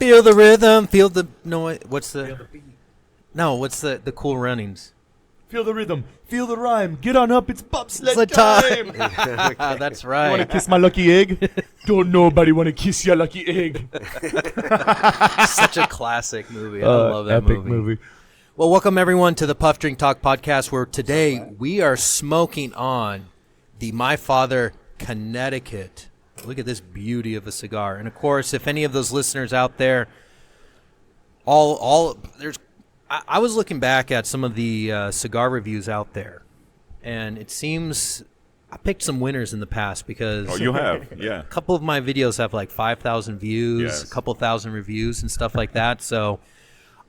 Feel the rhythm, feel the no. What's the what's the cool runnings? Feel the rhythm, feel the rhyme. Get on up, it's bobsled It's time. That's You want right. to kiss my lucky egg? Don't nobody want to kiss your lucky egg. Such a classic movie. I love that epic movie. Well, welcome everyone to the Puff Drink Talk podcast, where today we are smoking on the My Father Connecticut. Look at this beauty of a cigar. And of course, if any of those listeners out there, I was looking back at some of the cigar reviews out there, and it seems I picked some winners in the past because Oh, you have, yeah. a couple of my videos have like 5,000 views, Yes. a couple thousand reviews and stuff like that. So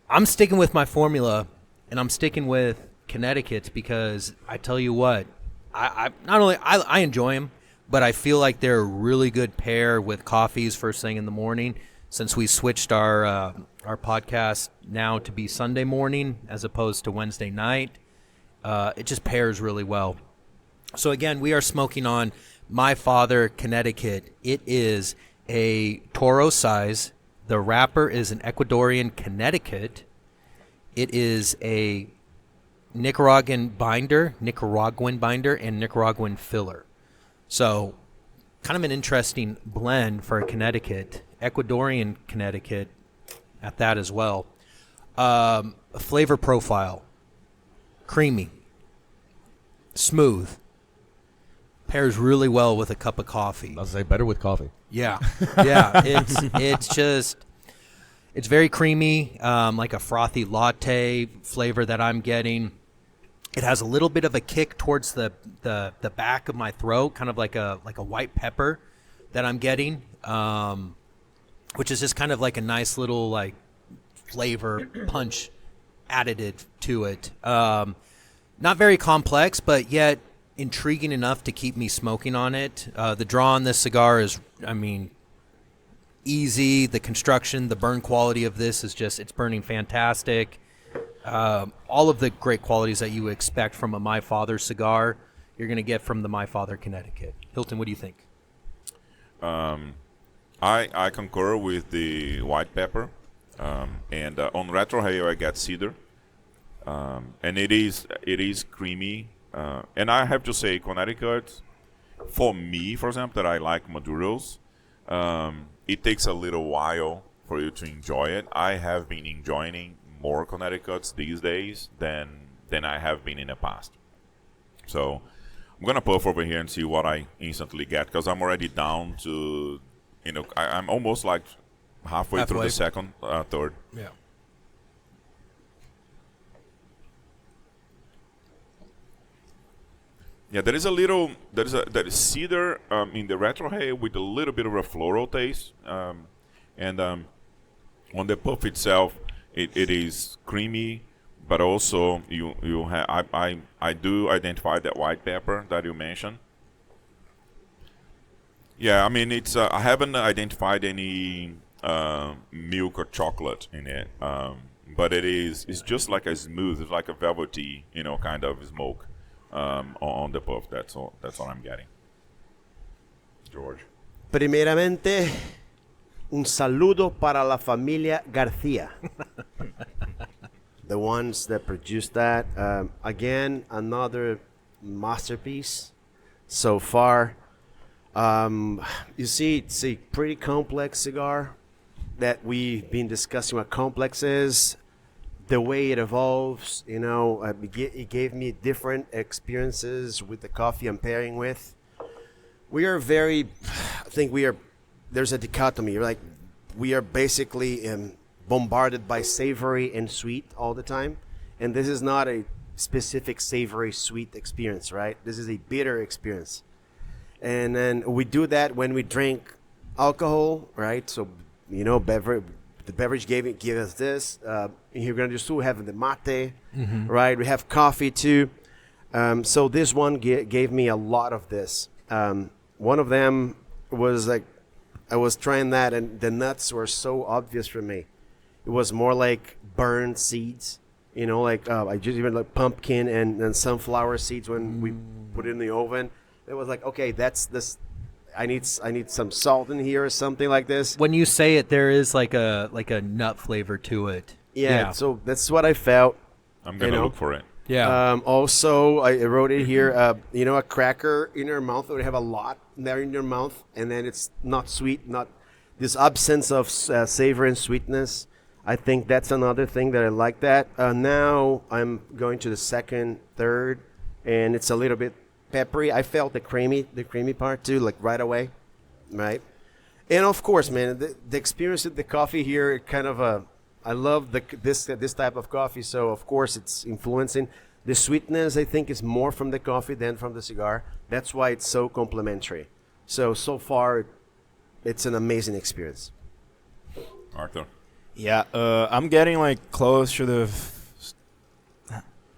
I'm sticking with my formula, and I'm sticking with Connecticut because I tell you what, I not only I enjoy them, but I feel like they're a really good pair with coffees first thing in the morning. Since we switched our podcast now to be Sunday morning as opposed to Wednesday night, it just pairs really well. So again, we are smoking on My Father Connecticut. It is a Toro size. The wrapper is an Ecuadorian Connecticut. It is a Nicaraguan binder, and Nicaraguan filler. So kind of an interesting blend for a Connecticut, Ecuadorian Connecticut at that as well. Flavor profile, creamy, smooth, pairs really well with a cup of coffee. I'll say better with coffee. Yeah. It's very creamy, like a frothy latte flavor that I'm getting. It has a little bit of a kick towards the back of my throat, kind of like a white pepper that I'm getting, which is just kind of like a nice little like flavor punch added to it. Not very complex, but yet intriguing enough to keep me smoking on it. The draw on this cigar is, easy. The construction, the burn quality of this is just, it's burning fantastic. All of the great qualities that you expect from a My Father cigar, you're going to get from the My Father Connecticut. Hilton, what do you think? I concur with the white pepper, and on retrohale I get cedar, and it is creamy, and I have to say Connecticut, for me, for example, that I like Maduros, it takes a little while for you to enjoy it. I have been enjoying more Connecticut's these days than I have been in the past. So I'm gonna puff over here and see what I instantly get, because I'm already down to, I'm almost like halfway through the second, third. Yeah. Yeah, there is cedar in the retrohale with a little bit of a floral taste, and on the puff itself, it is creamy, but also you have I do identify that white pepper that you mentioned. Yeah, it's I haven't identified any milk or chocolate in it, but it's just like a smooth, it's like a velvety, kind of smoke on the puff. That's all I'm getting. George. Primeramente, un saludo para la familia Garcia. The ones that produced that. Again, another masterpiece so far. You see, it's a pretty complex cigar that we've been discussing what complex is, the way it evolves, it gave me different experiences with the coffee I'm pairing with. There's a dichotomy. We are basically bombarded by savory and sweet all the time. And this is not a specific savory sweet experience, right? This is a bitter experience. And then we do that when we drink alcohol, right? So, the beverage gave us this. Here we're going to do we have the mate, right? We have coffee too. So this one gave me a lot of this. One of them was like, I was trying that and the nuts were so obvious for me. It was more like burned seeds, I just even like pumpkin and sunflower seeds when we put it in the oven. It was like, okay, that's this. I need some salt in here or something like this. When you say it, there is like a nut flavor to it. Yeah, so that's what I felt. I'm gonna look for it. Yeah. Also, I wrote it here. A cracker in your mouth would have a lot there in your mouth, and then it's not sweet, not this absence of savor and sweetness. I think that's another thing that I like. That now I'm going to the second, third, and it's a little bit peppery. I felt the creamy part too, like right away, right? And of course, man, the experience with the coffee here, kind of I love this type of coffee, so of course it's influencing. The sweetness, I think, is more from the coffee than from the cigar. That's why it's so complementary. So far, it's an amazing experience. Arthur. Yeah, I'm getting like close to the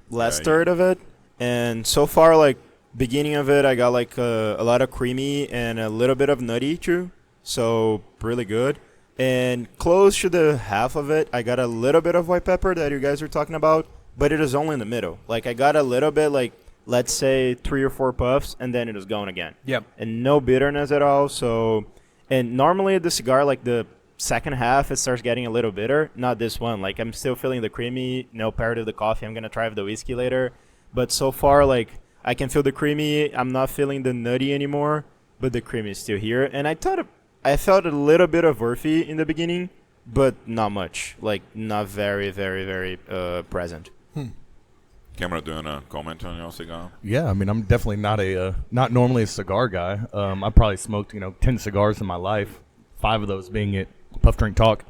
last third of it, and so far, like beginning of it, I got like a lot of creamy and a little bit of nutty too. So really good. And close to the half of it, I got a little bit of white pepper that you guys were talking about, but it is only in the middle. Like I got a little bit, like let's say 3 or 4 puffs, and then it is gone again. Yep. And no bitterness at all. So, and normally the cigar, like the second half, it starts getting a little bitter. Not this one. Like I'm still feeling the creamy, no paired with the coffee. I'm gonna try with the whiskey later, but so far, like I can feel the creamy. I'm not feeling the nutty anymore, but the creamy is still here. And I felt a little bit of earthy in the beginning, but not much. Like, not very, very, very present. Cameron, do you want to comment on your cigar? Yeah, I mean, I'm definitely not normally a cigar guy. I probably smoked 10 cigars in my life, 5 of those being at Puff Drink Talk.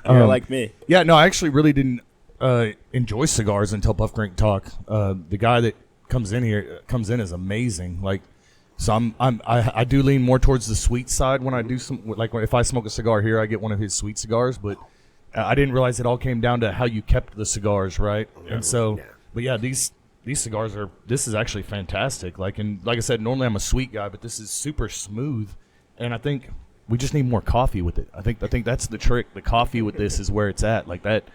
You're like me. Yeah, no, I actually really didn't enjoy cigars until Puff Drink Talk. The guy that comes in is amazing. Like, so I do lean more towards the sweet side when I do if I smoke a cigar here, I get one of his sweet cigars, but I didn't realize it all came down to how you kept the cigars, right? Yeah. And so, but yeah, these cigars this is actually fantastic. Like I said, normally I'm a sweet guy, but this is super smooth, and I think we just need more coffee with it. I think that's the trick. The coffee with this is where it's at. Like that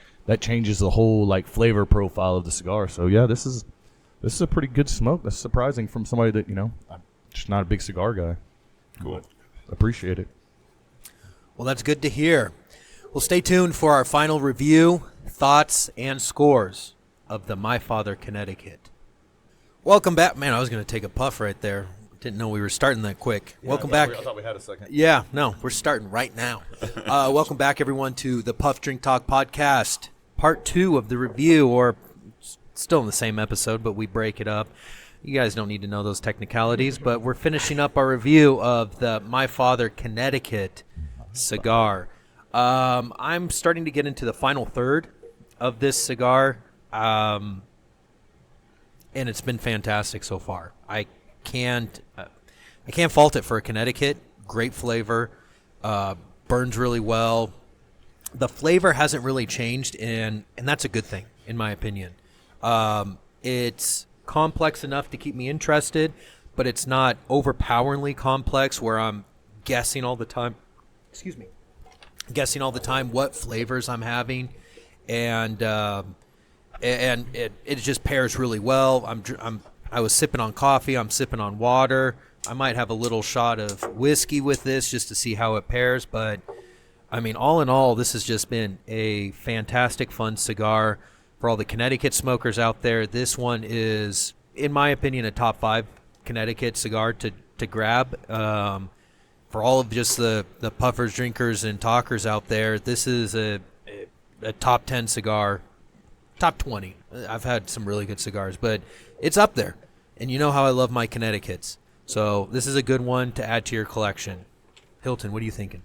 changes the whole like flavor profile of the cigar. So yeah, this is a pretty good smoke. That's surprising from somebody that I'm just not a big cigar guy. Cool. Appreciate it. Well, that's good to hear. Well, stay tuned for our final review, thoughts, and scores of the My Father Connecticut. Welcome back. Man, I was going to take a puff right there. Didn't know we were starting that quick. Welcome back. I thought we had a second. Yeah, no, we're starting right now. Welcome back, everyone, to the Puff Drink Talk podcast, part 2 of the review, or still in the same episode, but we break it up. You guys don't need to know those technicalities, but we're finishing up our review of the My Father Connecticut cigar. I'm starting to get into the final third of this cigar, and it's been fantastic so far. I can't fault it for a Connecticut. Great flavor, burns really well. The flavor hasn't really changed, and that's a good thing, in my opinion. It's complex enough to keep me interested, but it's not overpoweringly complex where I'm guessing all the time. Guessing all the time what flavors I'm having, and it just pairs really well. I was sipping on coffee. I'm sipping on water. I might have a little shot of whiskey with this just to see how it pairs, but I mean, all in all, this has just been a fantastic, fun cigar. For all the Connecticut smokers out there, this one is, in my opinion, a top 5 Connecticut cigar to grab. For all of just the puffers, drinkers, and talkers out there, this is a top 10 cigar, top 20. I've had some really good cigars, but it's up there. And you know how I love my Connecticut's. So this is a good one to add to your collection. Hilton, what are you thinking?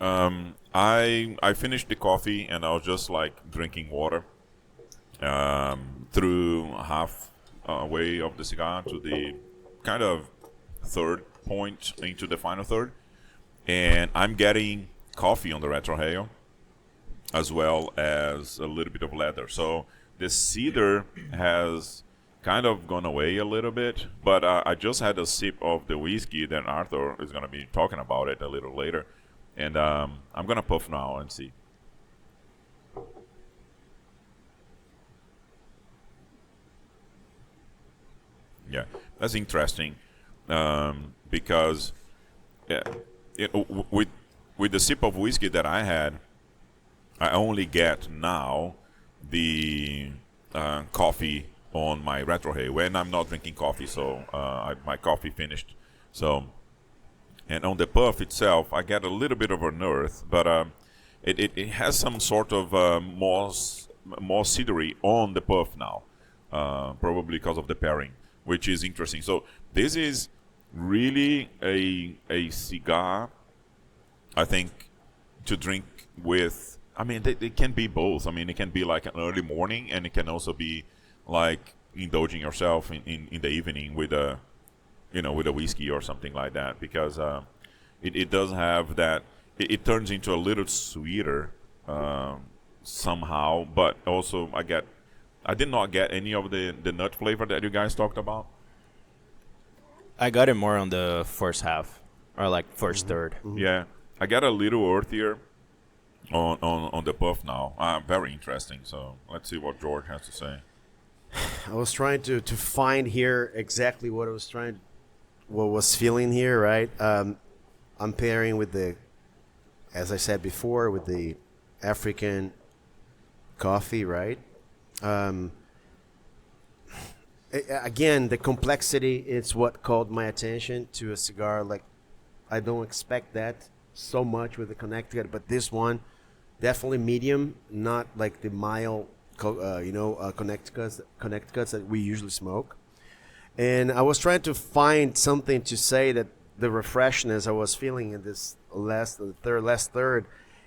I finished the coffee, and I was just like drinking water. Through half way of the cigar to the kind of third point into the final third, and I'm getting coffee on the retrohale as well as a little bit of leather. So the cedar has kind of gone away a little bit, but I just had a sip of the whiskey. Then Arthur is going to be talking about it a little later, and I'm going to puff now and see. Yeah, that's interesting. because yeah, with the sip of whiskey that I had, I only get now the coffee on my retrohay when I'm not drinking coffee. So my coffee finished. So, and on the puff itself, I get a little bit of an earth, but it has some sort of more cedary on the puff now, probably because of the pairing, which is interesting. So this is really a cigar, I think, to drink with. I mean, they can be both. I mean, it can be like an early morning, and it can also be like indulging yourself in the evening with a, with a whiskey or something like that, because it does have that. It turns into a little sweeter somehow, but also I did not get any of the nut flavor that you guys talked about. I got it more on the first half, or like first third. Yeah, I got a little earthier on the puff now. Very interesting. So let's see what George has to say. I was trying to find here exactly what was feeling here, right? I'm pairing with as I said before, with the African coffee, right? Again, the complexity is what called my attention to a cigar. Like, I don't expect that so much with the Connecticut, but this one, definitely medium, not like the mild, Connecticut's that we usually smoke. And I was trying to find something to say that the refreshness I was feeling in this last third.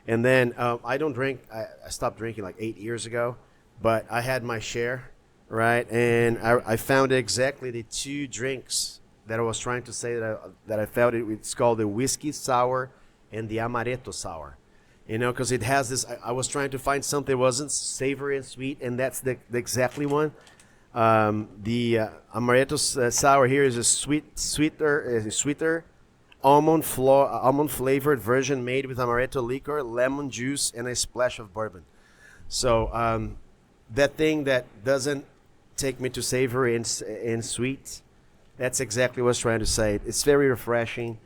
And then I don't drink. I stopped drinking like 8 years ago, but I had my share, right? And I found exactly the two drinks that I was trying to say that I felt it. It's called the whiskey sour and the Amaretto sour. Because it has this. I was trying to find something that wasn't savory and sweet, and that's the exactly one. The Amaretto sour here is a sweeter, almond flavored version made with Amaretto liquor, lemon juice, and a splash of bourbon. So that thing that doesn't take me to savory and sweet, that's exactly what I was trying to say. It's very refreshing.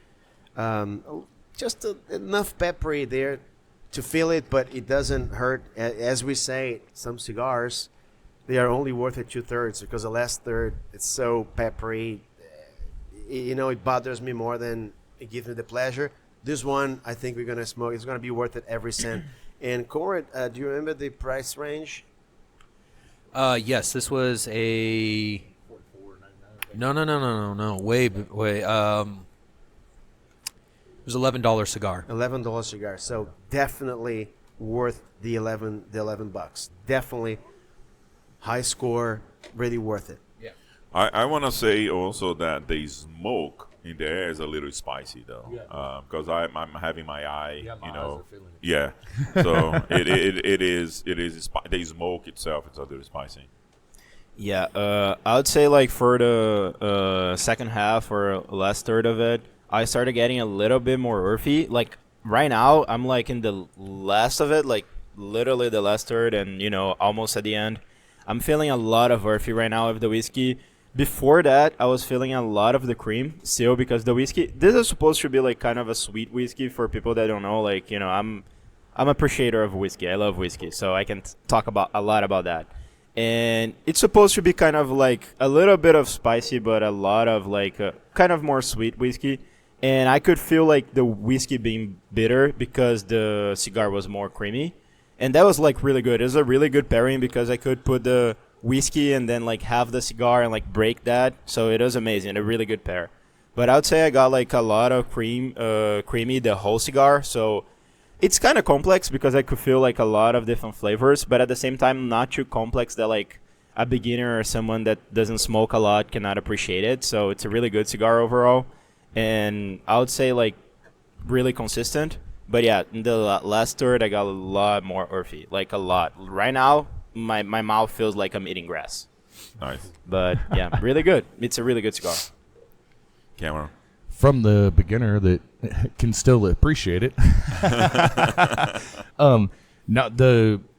Just enough peppery there to feel it, but it doesn't hurt. As we say, some cigars, they are only worth it 2/3 because the last third, it's so peppery. It bothers me more than it gives me the pleasure. This one, I think we're going to smoke. It's going to be worth it every cent. And Konrad, do you remember the price range? Yes, this was a. No. Way. It was $11 cigar. $11 cigar. So definitely worth the $11. Definitely high score, really worth it. Yeah. I want to say also that the smoke in the air is a little spicy though, because I'm having my eye, eyes are feeling it. Yeah. So it is the smoke itself. It's a little spicy. Yeah, I would say like for the second half or last third of it, I started getting a little bit more earthy. Like right now, I'm like in the last of it, like literally the last third, and almost at the end. I'm feeling a lot of earthy right now of the whiskey. Before that, I was feeling a lot of the cream still because the whiskey. This is supposed to be like kind of a sweet whiskey for people that don't know. Like I'm an appreciator of whiskey. I love whiskey, so I can talk about a lot about that. And it's supposed to be kind of like a little bit of spicy, but a lot of like kind of more sweet whiskey. And I could feel like the whiskey being bitter because the cigar was more creamy. And that was like really good. It was a really good pairing because I could put the whiskey and then like have the cigar and like break that. So it was amazing. A really good pair. But I would say I got like a lot of creamy the whole cigar. So it's kind of complex because I could feel like a lot of different flavors, but at the same time not too complex that like a beginner or someone that doesn't smoke a lot cannot appreciate it. So it's a really good cigar overall. And I would say like really consistent. But yeah, in the last third I got a lot more earthy, like a lot. Right now my mouth feels like I'm eating grass. Nice. But yeah, really good. It's a really good cigar. Cameron. From the beginner that can still appreciate it. Now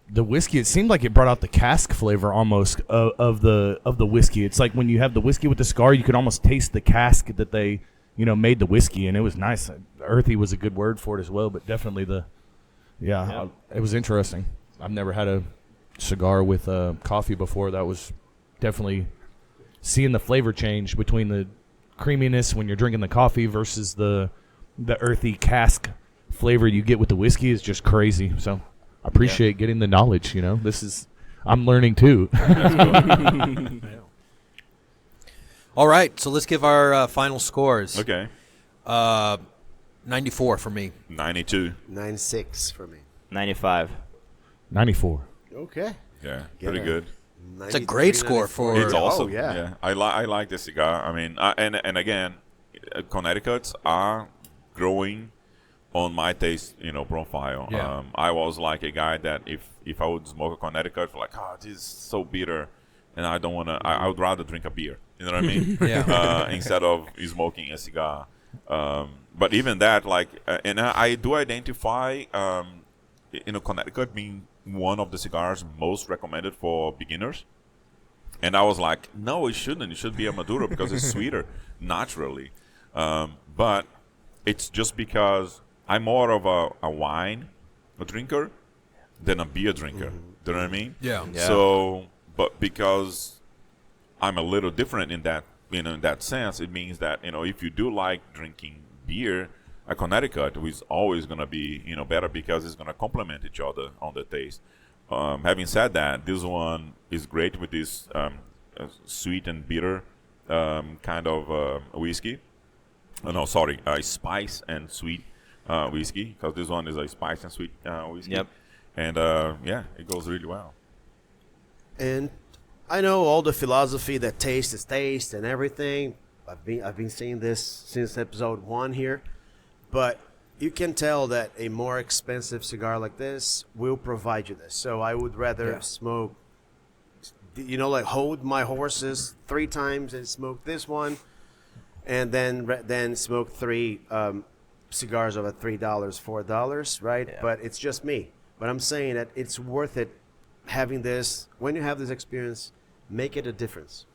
the whiskey, it seemed like it brought out the cask flavor almost of the whiskey. It's like when you have the whiskey with the cigar, you could almost taste the cask that they, made the whiskey, and it was nice. Earthy was a good word for it as well, but definitely it was interesting. I've never had a cigar with coffee before. That was definitely seeing the flavor change between the creaminess when you're drinking the coffee versus the earthy cask flavor you get with the whiskey is just crazy. So I appreciate getting the knowledge. I'm learning too. All right, so let's give our final scores. Okay. 94 for me. 92. 9.6 for me. 95. 94. Okay. Yeah, Get pretty it. good. It's a great score for. It's awesome. yeah. I like the cigar. I mean, and again, Connecticut's are growing on my taste, profile. Yeah. I was like a guy that if I would smoke a Connecticut, like, this is so bitter, and I don't want to. I would rather drink a beer. You know what I mean? Yeah. Instead of smoking a cigar. But even that, like, and I do identify, Connecticut being one of the cigars most recommended for beginners. And I was like, no, it shouldn't. It should be a Maduro because it's sweeter naturally. But it's just because I'm more of a wine drinker than a beer drinker. Do you know what I mean? Yeah. So, but because I'm a little different in that, in that sense, it means that, if you do like drinking beer, a Connecticut is always going to be, better because it's going to complement each other on the taste. Having said that, this one is great with this sweet and bitter kind of whiskey. Spice and sweet whiskey, because this one is a spice and sweet whiskey. Yep. And it goes really well. And I know all the philosophy that taste is taste and everything. I've been saying this since episode 1 here, but you can tell that a more expensive cigar like this will provide you this. So I would rather smoke, like hold my horses 3 times and smoke this one, and then smoke 3 cigars of at $3, $4, right? Yeah. But it's just me. But I'm saying that it's worth it having this. When you have this experience, make it a difference.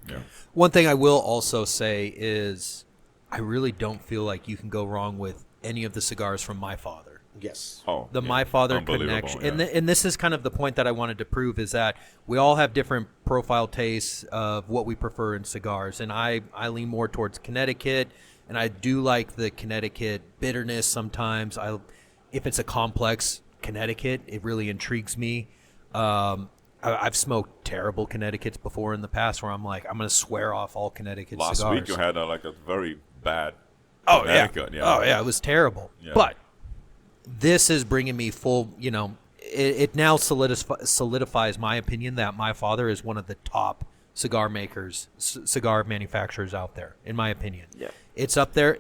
Yeah. One thing I will also say is I really don't feel like you can go wrong with any of the cigars from My Father. Yes. Oh, The yeah. My Father Unbelievable, connection. yeah. And this is kind of the point that I wanted to prove is that we all have different profile tastes of what we prefer in cigars. And I lean more towards Connecticut, and I do like the Connecticut bitterness sometimes. If it's a complex Connecticut, it really intrigues me. I've smoked terrible Connecticut's before in the past where I'm like, I'm going to swear off all Connecticut Last cigars. week you had a very bad Oh Connecticut. yeah. Oh yeah, it was terrible. Yeah. But this is bringing me full. It now solidifies my opinion that My Father is one of the top cigar makers, cigar manufacturers out there. In my opinion, Yeah. it's up there.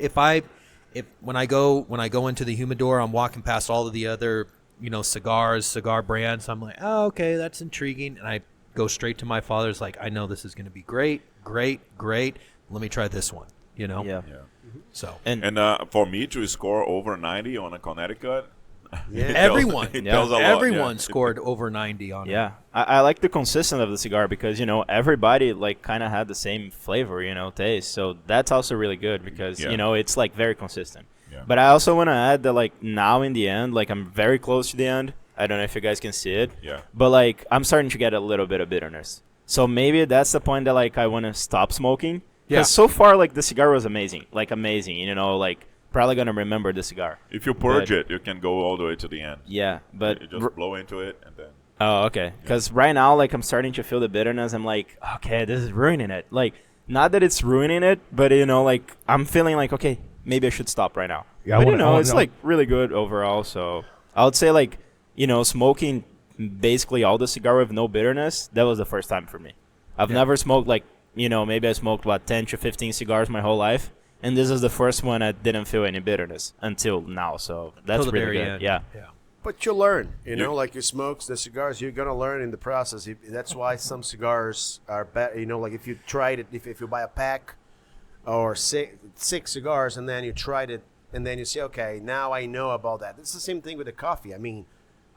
When I go into the humidor, I'm walking past all of the other cigar brands. I'm like, oh, okay, that's intriguing, and I go straight to My Father's. Like, I know this is going to be great. Let me try this one. Yeah. Yeah. So And for me to score over 90 on a Connecticut, Yeah. everyone, it tells a lot, everyone yeah. scored over 90 on it. Yeah, I like the consistency of the cigar because everybody kind of had the same flavor, taste. So that's also really good because Yeah. it's very consistent. Yeah. But I also want to add that now in the end, I'm very close to the end. I don't know if you guys can see it. Yeah. But I'm starting to get a little bit of bitterness. So maybe that's the point that I want to stop smoking. Yeah. Because so far the cigar was amazing, amazing. Probably gonna remember the cigar. If you purge But- it, you can go all the way to the end. Yeah, but You just blow into it and then. Oh, okay. Because right now, I'm starting to feel the bitterness. I'm like, okay, this is ruining it. Not that it's ruining it, but I'm feeling okay, maybe I should stop right now. Yeah, But I wanna it's know. really good overall. So I would say smoking basically all the cigar with no bitterness. That was the first time for me. I've never smoked maybe I smoked 10 to 15 cigars my whole life, and this is the first one I didn't feel any bitterness until now. So that's Till the really very good. end. Yeah. But you learn, You- like you smoke the cigars, you're gonna learn in the process. That's why some cigars are better. If you tried it, if you buy a pack or six cigars and then you tried it and then you say, okay, now I know about that. It's the same thing with the coffee. I mean,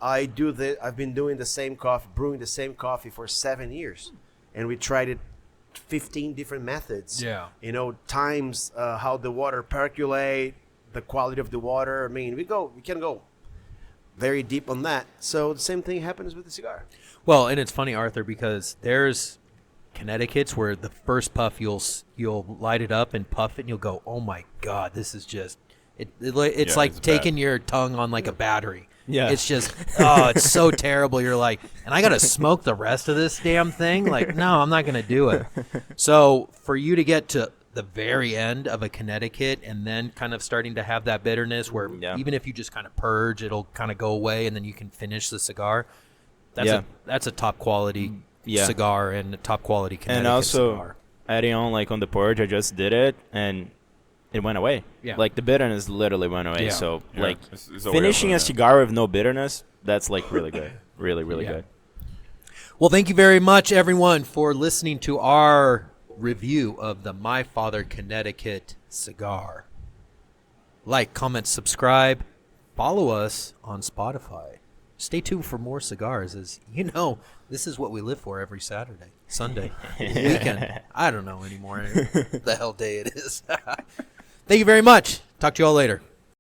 I've been doing the same coffee, brewing the same coffee for 7 years, and we tried it 15 different methods. Yeah. Times, how the water percolate, the quality of the water. I mean, we can go very deep on that. So the same thing happens with the cigar. Well, and it's funny, Arthur, because there's Connecticut's where the first puff you'll light it up and puff it, and you'll go, oh my God, this is just it's like it's taking bad. your tongue on like a battery. Yeah. It's just it's so terrible. You're like, and I gotta smoke the rest of this damn thing. Like, no, I'm not gonna do it. So for you to get to the very end of a Connecticut and then kind of starting to have that bitterness where even if you just kind of purge, it'll kind of go away and then you can finish the cigar. That's a top quality cigar and a top quality Connecticut and also cigar. adding on like on the purge, I just did it and it went away. Yeah. Like the bitterness literally went away. Yeah. So Yeah, like it's a way of finishing doing a it. cigar with no bitterness, that's like really good. Really, really Yeah. good. Well, thank you very much, everyone, for listening to our review of the My Father Connecticut cigar. Like, comment, subscribe, follow us on Spotify. Stay tuned for more cigars, as you know, this is what we live for every Saturday, Sunday, weekend. I don't know anymore the hell day it is. Thank you very much. Talk to you all later.